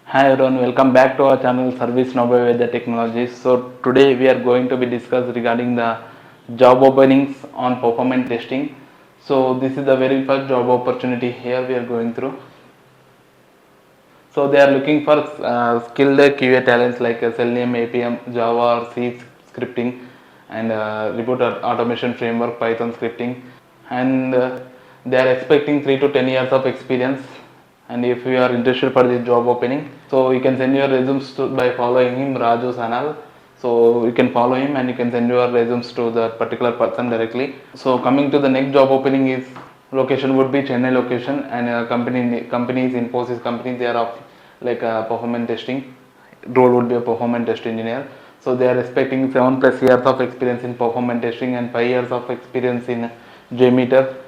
Hi everyone, welcome back to our channel ServiceNow by Veda Technologies. So today we are going to be discussed regarding the job openings on performance testing. So this is the very first job opportunity here we are going through. So they are looking for skilled QA talents like Selenium, APM, Java or C scripting and report automation framework, Python scripting, and they are expecting 3 to 10 years of experience. And if you are interested for this job opening, so you can send your resumes by following him, Raju Sanal. So you can follow him and you can send your resumes to the particular person directly. So coming to the next job opening is location would be Chennai location, and company is Infosys company. They are of like performance testing role would be a performance test engineer. So they are expecting 7+ years of experience in performance testing and 5 years of experience in JMeter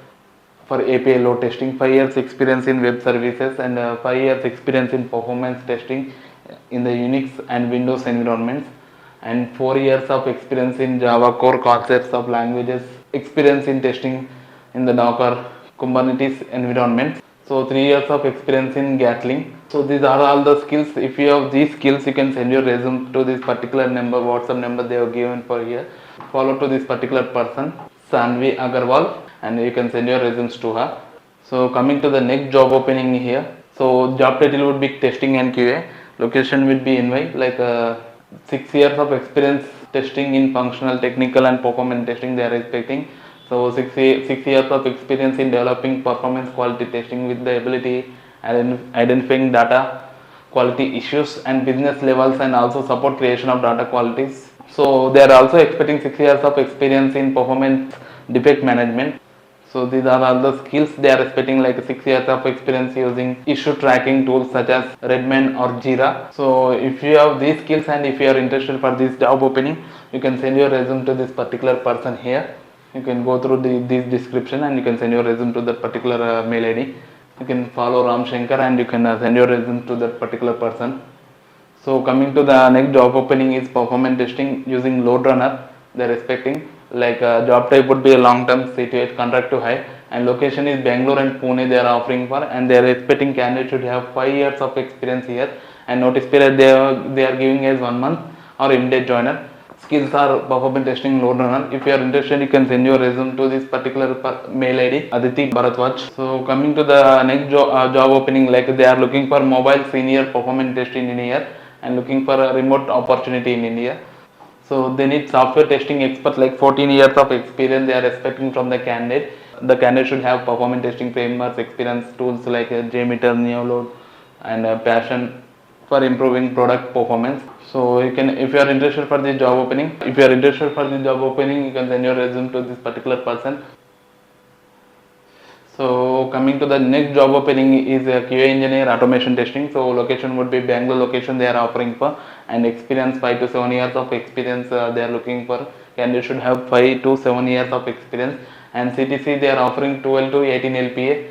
for API load testing, 5 years experience in web services, and 5 years experience in performance testing in the Unix and Windows environments, and 4 years of experience in Java core concepts of languages, experience in testing in the Docker Kubernetes environments. So 3 years of experience in Gatling. So these are all the skills. If you have these skills, you can send your resume to this particular number, WhatsApp number they have given for here. Follow to this particular person, Sanvi Agarwal, and you can send your resumes to her. So coming to the next job opening here. So job title would be testing and QA. Location will be NY, like 6 years of experience testing in functional, technical and performance testing they are expecting. So 6 years of experience in developing performance quality testing with the ability and identifying data quality issues and business levels, and also support creation of data qualities. So they are also expecting 6 years of experience in performance defect management. So these are all the skills they are expecting, like 6 years of experience using issue tracking tools such as Redmine or Jira. So if you have these skills and if you are interested for this job opening, you can send your resume to this particular person here. You can go through this description and you can send your resume to that particular mail ID. You can follow Ram Shankar and you can send your resume to that particular person. So coming to the next job opening is performance testing using load runner. They're expecting, like job type would be a long term C2H contract to hire, and location is Bangalore and Pune they are offering for, and they are expecting candidates should have 5 years of experience here, and notice period they are giving as 1 month or immediate joiner. Skills are performance testing load runner. If you are interested, you can send your resume to this particular mail ID, Aditi Bharatwaj. So coming to the next job opening, like they are looking for mobile senior performance test engineer and looking for a remote opportunity in India. So they need software testing experts, like 14 years of experience they are expecting from the candidate. The candidate should have performance testing frameworks, experience tools like JMeter, Neoload, and passion for improving product performance. So you can, if you are interested for this job opening, you can send your resume to this particular person. So coming to the next job opening is a QA engineer automation testing. So location would be Bangalore location they are offering for, and experience 5 to 7 years of experience they are looking for. Candidate should have 5 to 7 years of experience, and CTC they are offering 12 to 18 LPA.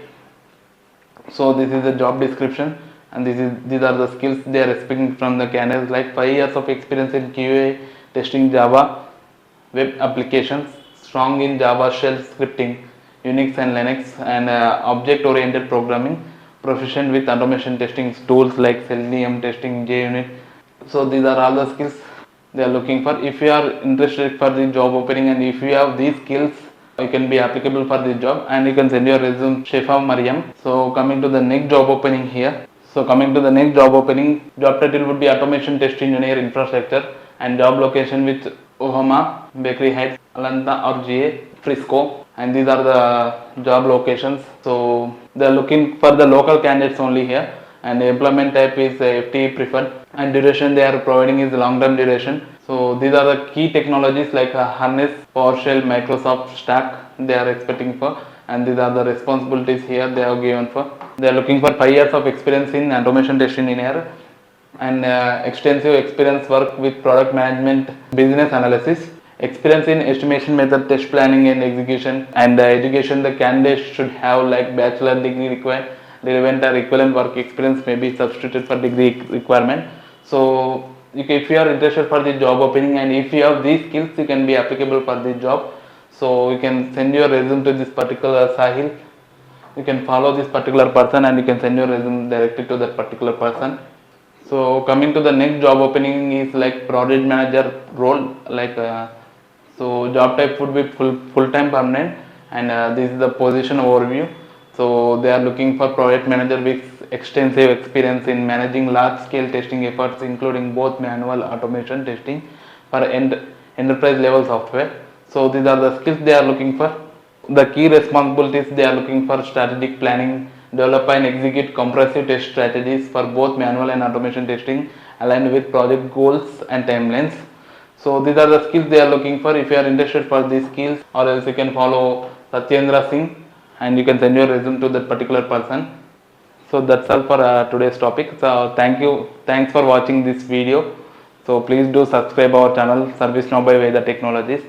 So this is the job description, and these are the skills they are expecting from the candidates, like 5 years of experience in QA testing Java web applications, strong in Java shell scripting, Unix and Linux, and object oriented programming, proficient with automation testing tools like Selenium testing, JUnit. So these are all the skills they are looking for. If you are interested for the job opening and if you have these skills, you can be applicable for this job, and you can send your resume Shefa Mariam. So coming to the next job opening here. So coming to the next job opening, job title would be automation test engineer infrastructure, and job location with Ohama, Bakery Heights, Alanta or GA, Frisco, and these are the job locations. So they are looking for the local candidates only here, and the employment type is FTE preferred, and duration they are providing is long term duration. So these are the key technologies like Harness, PowerShell, Microsoft Stack they are expecting for, and these are the responsibilities here they have given for. They are looking for 5 years of experience in automation test engineer, and extensive experience work with product management, business analysis, experience in estimation method, test planning and execution, and education the candidate should have like bachelor degree required. Relevant or equivalent work experience may be substituted for degree requirement. So if you are interested for the job opening and if you have these skills, you can be applicable for the job. So you can send your resume to this particular Sahil. You can follow this particular person and you can send your resume directly to that particular person. So coming to the next job opening is like project manager role. So job type would be full time permanent, and this is the position overview. So they are looking for project manager with extensive experience in managing large scale testing efforts, including both manual automation testing for enterprise level software. So these are the skills they are looking for. The key responsibilities they are looking for: strategic planning, develop and execute comprehensive test strategies for both manual and automation testing aligned with project goals and timelines. So these are the skills they are looking for. If you are interested for these skills, or else you can follow Satyendra Singh and you can send your resume to that particular person. So that's all for today's topic. So thanks for watching this video. So please do subscribe our channel ServiceNow by Veda Technologies.